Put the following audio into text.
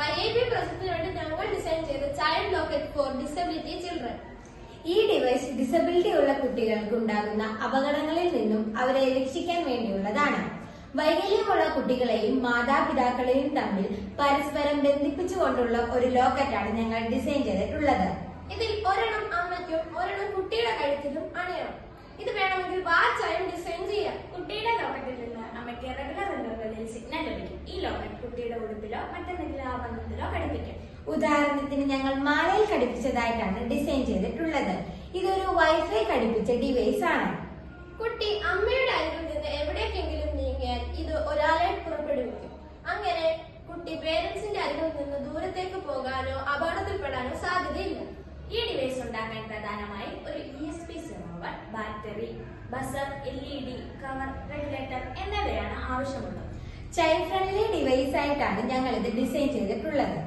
YAB പ്രോജക്റ്റിന് വേണ്ടി ഞങ്ങൾ ഡിസൈൻ ചെയ്ത child locket four disability children. ഈ ഡിവൈസ് ഡിസബിലിറ്റി ഉള്ള കുട്ടികൾക്ക് ഉണ്ടാകുന്ന അപകടങ്ങളിൽ നിന്നും അവരെ രക്ഷിക്കാൻ വേണ്ടിയുള്ളതാണ്. വൈകല്യമുള്ള കുട്ടികളെയും മാതാപിതാക്കളെയും തമ്മിൽ പരസ്പരം ബന്ധിപ്പിച്ചുകൊണ്ടുള്ള ഒരു ലോക്കറ്റാണ് ഞങ്ങൾ ഡിസൈൻ ചെയ്തിട്ടുള്ളത്. ഇതിൽ ഒരെണ്ണം അമ്മയ്ക്കും ഒരെണ്ണം കുട്ടിയുടെ കഴുത്തിലും അണിയണം. ഇത് വേണമെങ്കിൽ വാച്ചായും ഡിസൈൻ ചെയ്യാം. കുട്ടിയുടെ ലോക്കറ്റിൽ നിന്ന് അമ്മയ്ക്ക് റെഗുലർ ഇന്റർവെല്ലിൽ സിഗ്നൽ ലഭിക്കും. ഈ ലോക്കറ്റ് കുട്ടിയുടെ ഉടുപ്പിലോ മറ്റെന്തെങ്കിലും ആഭരണത്തിലോ ഘടിപ്പിക്കും. ഉദാഹരണത്തിന് ഞങ്ങൾ മാലയിൽ ഘടിപ്പിച്ചതായിട്ടാണ് ഡിസൈൻ ചെയ്തിട്ടുള്ളത്. ഇതൊരു വൈഫൈ ഘടിപ്പിച്ച ഡിവൈസ് ആണ്. കുട്ടി അമ്മയുടെ അരികിൽ നിന്ന് എവിടേക്കെങ്കിലും നീങ്ങിയാൽ ഇത് ഒരാളെ പുറപ്പെടുവിക്കും. അങ്ങനെ കുട്ടി പേരൻസിന്റെ അരികിൽ നിന്ന് ദൂരത്തേക്ക് പോകാനോ അപകടത്തിൽപ്പെടാനോ സാധ്യതയില്ല. ഈ ഡിവൈസ് ഉണ്ടാക്കാൻ പ്രധാനമായി ഒരു ESP server, battery, buzzer, LED, cover, regulator എന്നിവയാണ് ആവശ്യമുള്ളത്. ചൈൽഡ് ഫ്രണ്ട്ലി ഡിവൈസ് ആയിട്ടാണ് ഞങ്ങൾ ഇത് ഡിസൈൻ ചെയ്തിട്ടുള്ളത്.